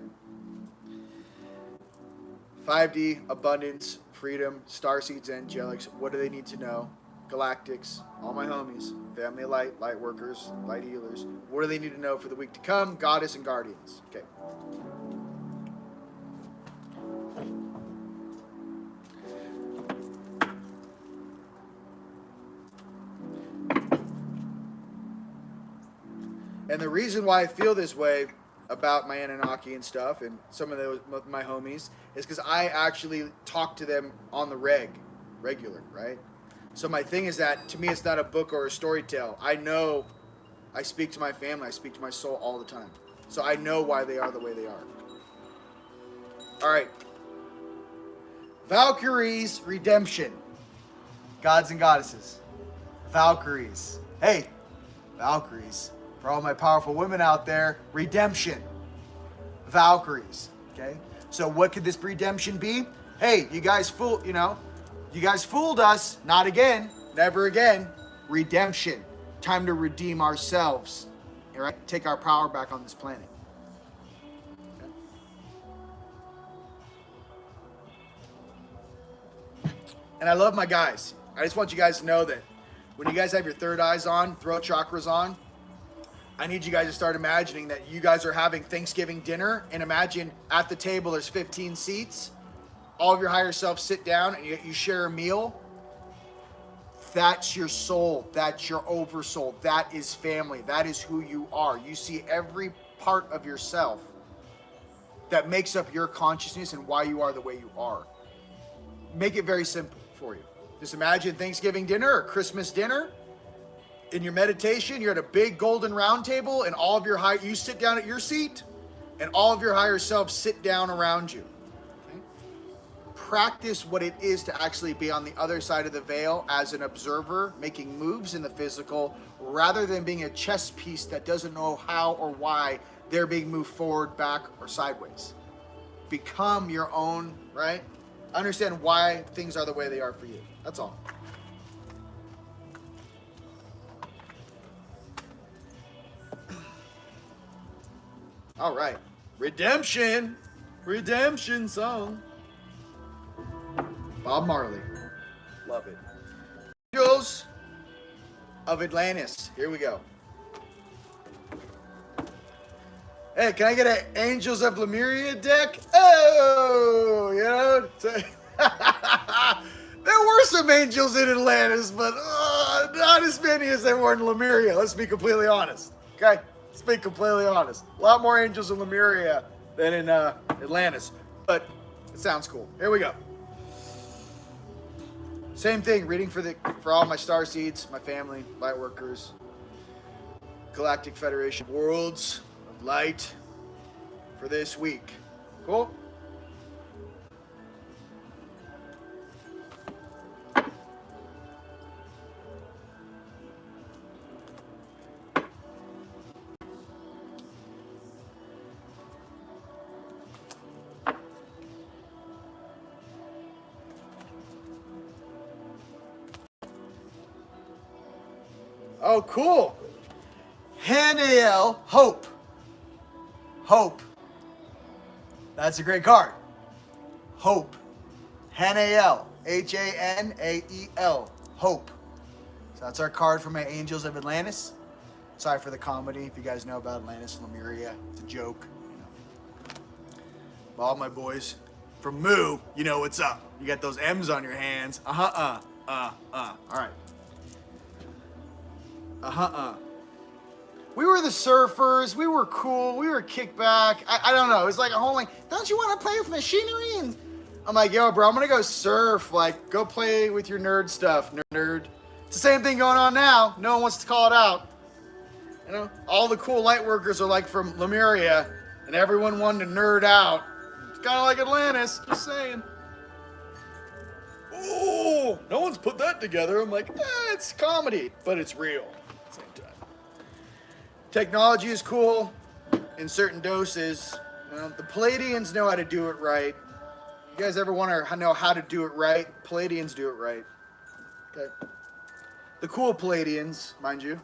5D, abundance, freedom, starseeds, angelics. What do they need to know? Galactics, all my homies, family of light, light workers, light healers. What do they need to know for the week to come? Goddess and guardians. Okay. And the reason why I feel this way about my Anunnaki and stuff and some of my homies is because I actually talk to them on the regular, right? So my thing is that, to me, it's not a book or a story tale. I know I speak to my family. I speak to my soul all the time. So I know why they are the way they are. All right. Valkyries redemption. Gods and goddesses. Valkyries. Hey, Valkyries. For all my powerful women out there, redemption. Valkyries. Okay? So what could this redemption be? Hey, you guys you guys fooled us. Not again. Never again. Redemption. Time to redeem ourselves. All right? Take our power back on this planet. Okay? And I love my guys. I just want you guys to know that when you guys have your third eyes on, throat chakras on, I need you guys to start imagining that you guys are having Thanksgiving dinner, and imagine at the table there's 15 seats. All of your higher self sit down and you share a meal. That's your soul. That's your oversoul. That is family. That is who you are. You see every part of yourself that makes up your consciousness and why you are the way you are. Make it very simple for you. Just imagine Thanksgiving dinner or Christmas dinner. In your meditation, you're at a big golden round table, and all of you sit down at your seat, and all of your higher selves sit down around you. Practice what it is to actually be on the other side of the veil as an observer, making moves in the physical, rather than being a chess piece that doesn't know how or why they're being moved forward, back, or sideways. Become your own, right? Understand why things are the way they are for you. That's all. All right. Redemption. Redemption song. Bob Marley. Love it. Angels of Atlantis. Here we go. Hey, can I get an Angels of Lemuria deck? Oh, you know. There were some angels in Atlantis, but not as many as there were in Lemuria. Let's be completely honest. Okay? Let's be completely honest. A lot more angels in Lemuria than in Atlantis. But it sounds cool. Here we go. Same thing, reading for all my starseeds, my family, light workers, Galactic Federation of Worlds of Light for this week. Cool? Oh, cool. Hanael, Hope. Hope. That's a great card. Hope. Hanael. Hanael. Hope. So that's our card for my Angels of Atlantis. Sorry for the comedy. If you guys know about Atlantis and Lemuria, it's a joke. All my boys from Moo, you know what's up. You got those M's on your hands. All right. We were the surfers. We were cool. We were kickback. I don't know. It was like a whole like, don't you want to play with machinery? And I'm like, yo, bro, I'm going to go surf. Like, go play with your nerd stuff, nerd. It's the same thing going on now. No one wants to call it out. You know, all the cool light workers are like from Lemuria, and everyone wanted to nerd out. It's kind of like Atlantis, just saying. Oh, no one's put that together. I'm like, it's comedy, but it's real at the same time. Technology is cool in certain doses. The Palladians know how to do it right. You guys ever want to know how to do it right? Palladians do it right. Okay. The cool Palladians, mind you.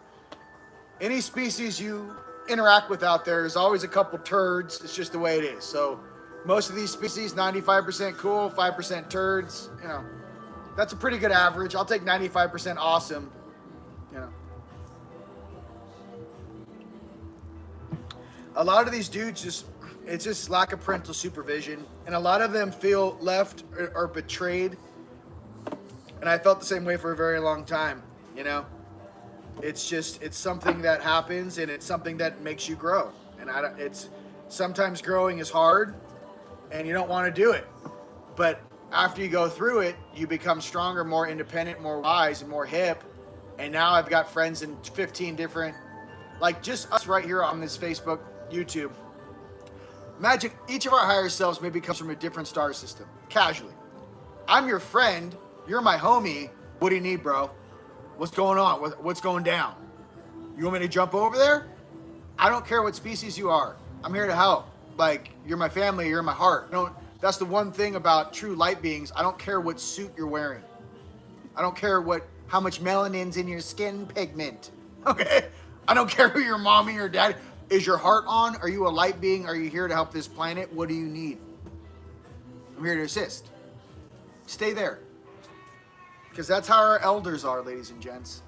Any species you interact with out there is always a couple turds. It's just the way it is. So most of these species, 95% cool, 5% turds. You know, that's a pretty good average. I'll take 95% awesome. You know, a lot of these dudes it's just lack of parental supervision, and a lot of them feel left or betrayed. And I felt the same way for a very long time. You know. It's something that happens, and it's something that makes you grow. And it's sometimes growing is hard, and you don't want to do it. But after you go through it, you become stronger, more independent, more wise, and more hip. And now I've got friends in 15 different, like just us right here on this Facebook, YouTube. Imagine each of our higher selves maybe comes from a different star system, casually. I'm your friend. You're my homie. What do you need, bro? What's going on? What's going down? You want me to jump over there? I don't care what species you are. I'm here to help. Like, you're my family, you're in my heart. That's the one thing about true light beings. I don't care what suit you're wearing. I don't care how much melanin's in your skin pigment. Okay? I don't care who your mommy or daddy. Is your heart on? Are you a light being? Are you here to help this planet? What do you need? I'm here to assist. Stay there. Because that's how our elders are, ladies and gents.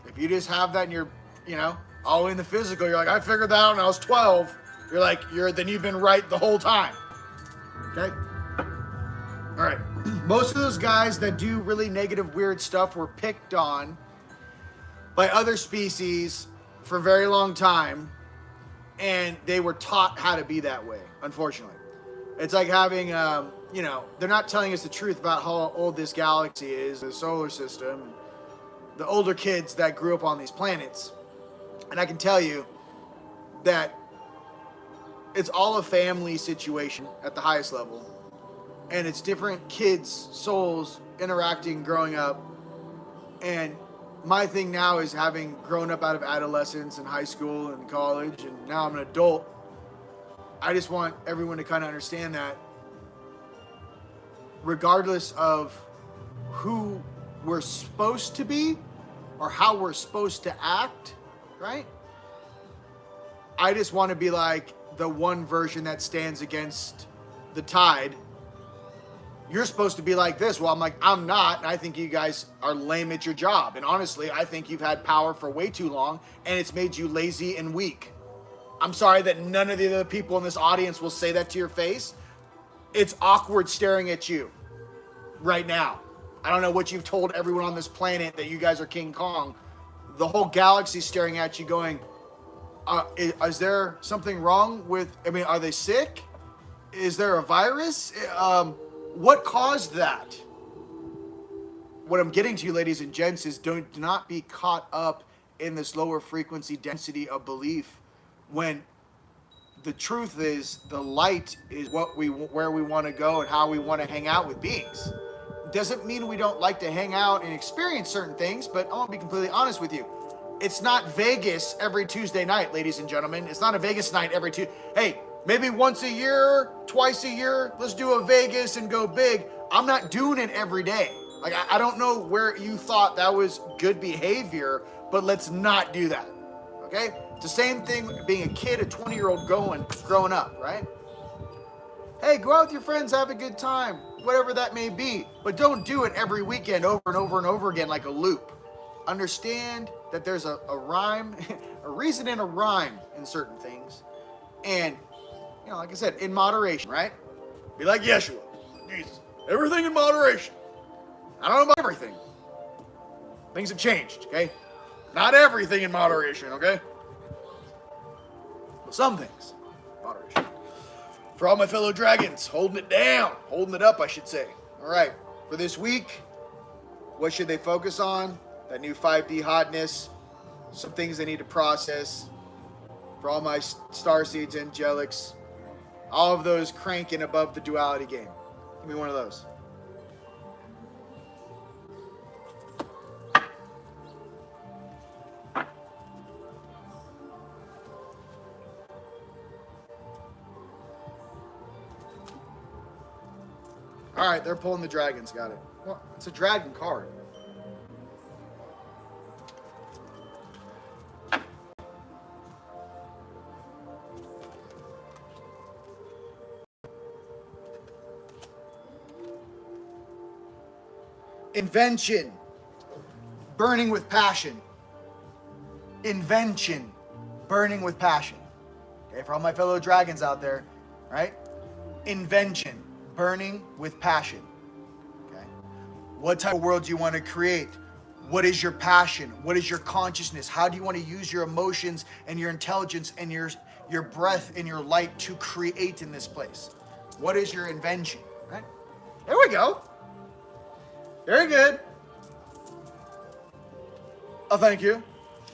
If you just have that and you're, all in the physical, you're like, I figured that out when I was 12. You're like, then you've been right the whole time. Okay? All right. Most of those guys that do really negative, weird stuff were picked on by other species for a very long time, and they were taught how to be that way, unfortunately. It's like having, they're not telling us the truth about how old this galaxy is, the solar system, and the older kids that grew up on these planets. And I can tell you that it's all a family situation at the highest level. And it's different kids' souls interacting, growing up. And my thing now is having grown up out of adolescence and high school and college, and now I'm an adult. I just want everyone to kind of understand that regardless of who we're supposed to be or how we're supposed to act, right? I just want to be like the one version that stands against the tide. You're supposed to be like this. Well, I'm like, I'm not. And I think you guys are lame at your job. And honestly, I think you've had power for way too long, and it's made you lazy and weak. I'm sorry that none of the other people in this audience will say that to your face. It's awkward staring at you right now. I don't know what you've told everyone on this planet that you guys are King Kong. The whole galaxy staring at you going, is there something wrong with, are they sick? Is there a virus? What caused that? What I'm getting to you, ladies and gents, is do not be caught up in this lower frequency density of belief, when the truth is the light is where we want to go and how we want to hang out with beings. Doesn't mean we don't like to hang out and experience certain things, but I want to be completely honest with you. It's not Vegas every Tuesday night, ladies and gentlemen. It's not a Vegas night every Tuesday. Hey, maybe once a year, twice a year, let's do a Vegas and go big. I'm not doing it every day. Like, I don't know where you thought that was good behavior, but let's not do that. Okay? It's the same thing being a kid, a 20-year-old growing up, right? Hey, go out with your friends, have a good time, whatever that may be. But don't do it every weekend over and over and over again like a loop. Understand that there's a rhyme, a reason and a rhyme in certain things. And, like I said, in moderation, right? Be like Yeshua, Jesus. Everything in moderation. I don't know about everything. Things have changed, okay? Not everything in moderation, okay? But some things, moderation. For all my fellow dragons, holding it down, holding it up, I should say. All right, for this week, what should they focus on? That new 5D hotness, some things they need to process. For all my Starseeds, Angelics, all of those cranking above the duality game. Give me one of those. All right, they're pulling the dragons. Got it. Well, it's a dragon card. Invention. Burning with passion. Invention. Burning with passion. Okay, for all my fellow dragons out there, right? Invention. Burning with passion. Okay. What type of world do you want to create? What is your passion? What is your consciousness? How do you want to use your emotions and your intelligence and your breath and your light to create in this place? What is your invention? Right? There we go. Very good. Oh, thank you.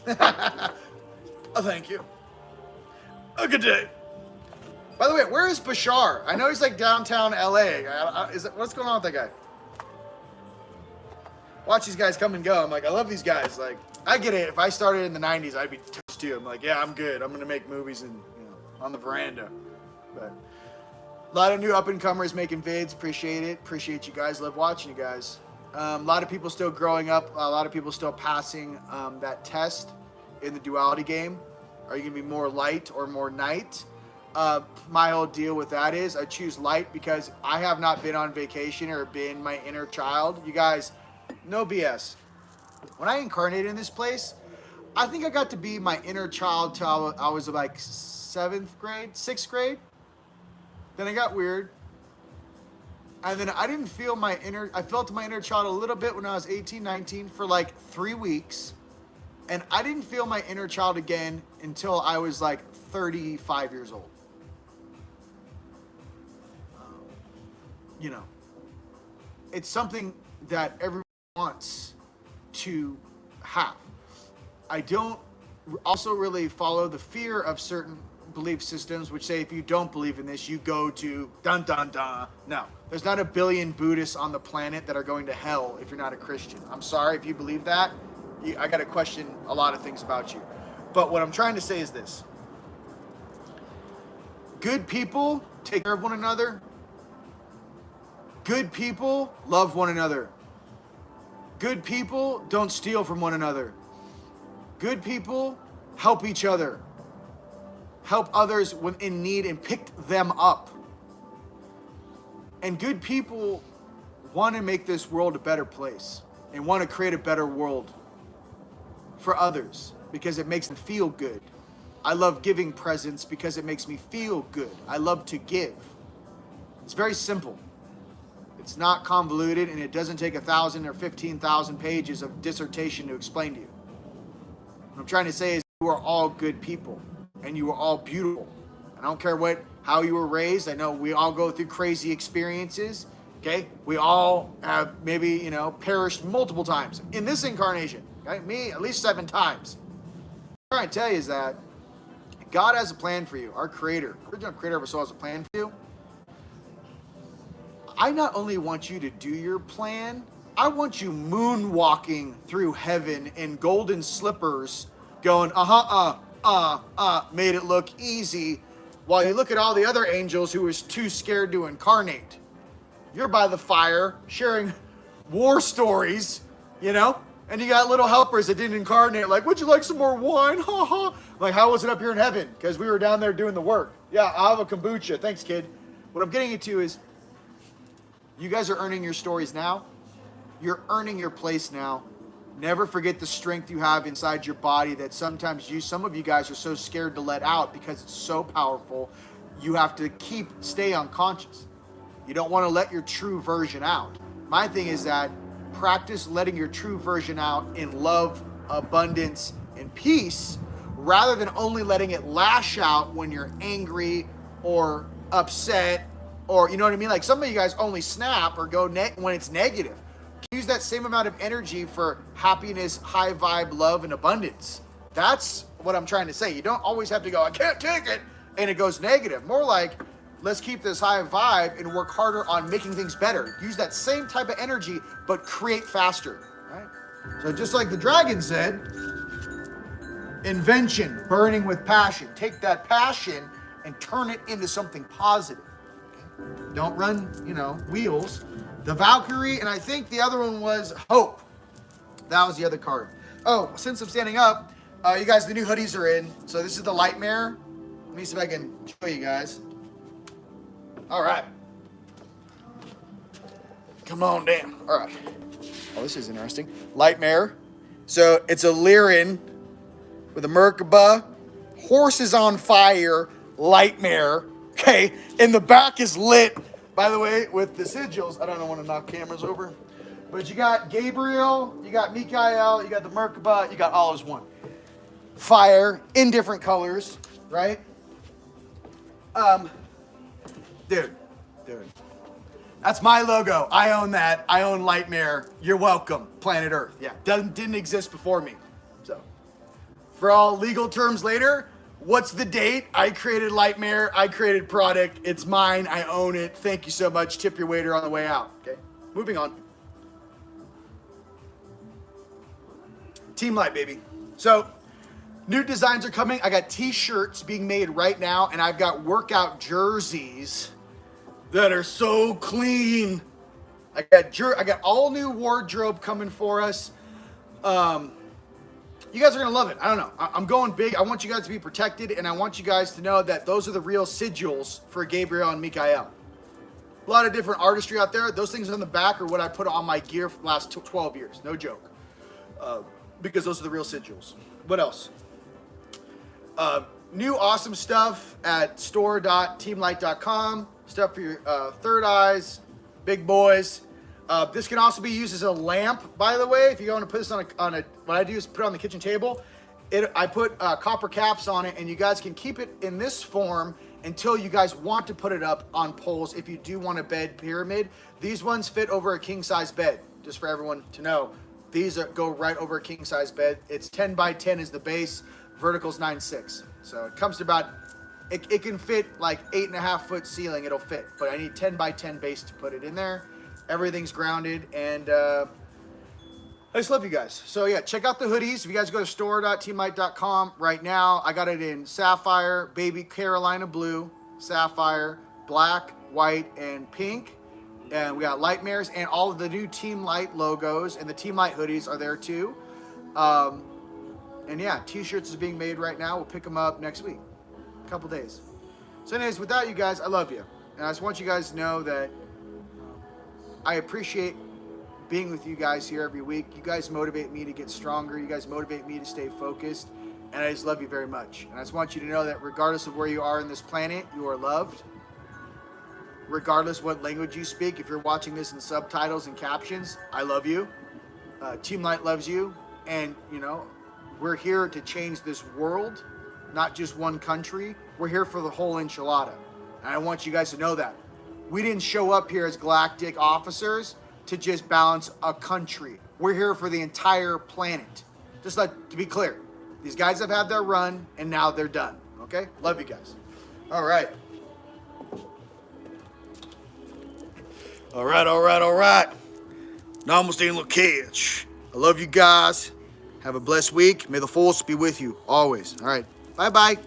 Oh, thank you. A good day. By the way, where is Bashar? I know he's like downtown LA. What's going on with that guy? Watch these guys come and go. I'm like, I love these guys. Like, I get it. If I started in the 90s, I'd be touched too. I'm like, yeah, I'm good. I'm going to make movies and, on the veranda. But a lot of new up-and-comers making vids. Appreciate it. Appreciate you guys. Love watching you guys. A lot of people still growing up. A lot of people still passing that test in the duality game. Are you going to be more light or more night? My whole deal with that is I choose light because I have not been on vacation or been my inner child. You guys, no BS. When I incarnated in this place, I think I got to be my inner child till I was like 7th grade, 6th grade. Then I got weird. And then I didn't feel I felt my inner child a little bit when I was 18, 19 for like 3 weeks. And I didn't feel my inner child again until I was like 35 years old. It's something that everyone wants to have. I don't also really follow the fear of certain belief systems, which say if you don't believe in this, you go to dun dun dun. No, there's not a billion Buddhists on the planet that are going to hell if you're not a Christian. I'm sorry if you believe that. I got to question a lot of things about you. But what I'm trying to say is this. Good people take care of one another. Good people love one another. Good people don't steal from one another. Good people help each other. Help others when in need and pick them up. And good people want to make this world a better place and want to create a better world for others because it makes them feel good. I love giving presents because it makes me feel good. I love to give. It's very simple. It's not convoluted, and it doesn't take 1,000 or 15,000 pages of dissertation to explain to you. What I'm trying to say is you are all good people, and you are all beautiful. I don't care how you were raised. I know we all go through crazy experiences. Okay, we all have maybe perished multiple times in this incarnation. Okay, me at least 7 times. What I'm trying to tell you is that God has a plan for you. Our Creator, original Creator of us all, has a plan for you. I not only want you to do your plan, I want you moonwalking through heaven in golden slippers, going made it look easy, while you look at all the other angels who was too scared to incarnate. You're by the fire, sharing war stories, and you got little helpers that didn't incarnate, like, would you like some more wine? Ha ha. Like, how was it up here in heaven? Because we were down there doing the work. Yeah, I'll have a kombucha. Thanks, kid. What I'm getting into is, you guys are earning your stories now. You're earning your place now. Never forget the strength you have inside your body that sometimes some of you guys are so scared to let out because it's so powerful. You have to stay unconscious. You don't want to let your true version out. My thing is that practice letting your true version out in love, abundance, and peace, rather than only letting it lash out when you're angry or upset, or you know what I mean? Like some of you guys only snap or go when it's negative. Use that same amount of energy for happiness, high vibe, love, and abundance. That's what I'm trying to say. You don't always have to go, I can't take it, and it goes negative. More like, let's keep this high vibe and work harder on making things better. Use that same type of energy, but create faster, right? So just like the dragon said, invention, burning with passion. Take that passion and turn it into something positive. Okay? Don't run, wheels. The Valkyrie, and I think the other one was Hope. That was the other card. Oh, since I'm standing up, you guys, the new hoodies are in. So this is the Lightmare. Let me see if I can show you guys. All right. Come on down. All right. Oh, this is interesting. Lightmare. So it's a Lyran with a Merkaba. Horse is on fire. Lightmare. Okay. And the back is lit, by the way, with the sigils. I don't want to knock cameras over. But you got Gabriel, you got Mikael, you got the Merkaba, you got all as one. Fire in different colors, right? Dude. That's my logo. I own that. I own Lightmare. You're welcome, planet Earth. Yeah, didn't exist before me. So, for all legal terms later, what's the date? I created Lightmare. I created product. It's mine. I own it. Thank you so much. Tip your waiter on the way out. Okay, moving on. Team Light, baby. So, new designs are coming. I got t-shirts being made right now, and I've got workout jerseys that are so clean. I got all new wardrobe coming for us. You guys are gonna love it. I don't know. I'm going big. I want you guys to be protected, and I want you guys to know that those are the real sigils for Gabriel and Mikael. A lot of different artistry out there. Those things on the back are what I put on my gear for the last 12 years. No joke. Because those are the real sigils. What else? New awesome stuff at store.teamlight.com. Stuff for your third eyes, big boys. This can also be used as a lamp, by the way. If you want to put this on what I do is put it on the kitchen table. I put copper caps on it, and you guys can keep it in this form until you guys want to put it up on poles. If you do want a bed pyramid, these ones fit over a king size bed. Just for everyone to know, these go right over a king size bed. It's 10 by 10 is the base. Vertical's 9.6. So it comes to about. It can fit like 8.5 foot ceiling. It'll fit, but I need 10 by 10 base to put it in there. Everything's grounded, and I just love you guys. So yeah, check out the hoodies. If you guys go to store.teamlight.com right now, I got it in sapphire, baby Carolina blue, sapphire, black, white, and pink. And we got Lightmares and all of the new Team Light logos, and the Team Light hoodies are there too. And yeah, t-shirts is being made right now. We'll pick them up next week. Couple days. So anyways, with that, you guys, I love you, and I just want you guys to know that I appreciate being with you guys here every week. You guys motivate me to get stronger. You guys motivate me to stay focused, and I just love you very much. And I just want you to know that regardless of where you are in this planet, you are loved. Regardless what language you speak, if you're watching this in subtitles and captions, I love you. Team Light loves you, and we're here to change this world. Not just one country. We're here for the whole enchilada. And I want you guys to know that. We didn't show up here as Galactic officers to just balance a country. We're here for the entire planet. Just to be clear, these guys have had their run, and now they're done. Okay? Love you guys. All right. All right. Namaste and Lokech. I love you guys. Have a blessed week. May the force be with you always. All right. Bye-bye.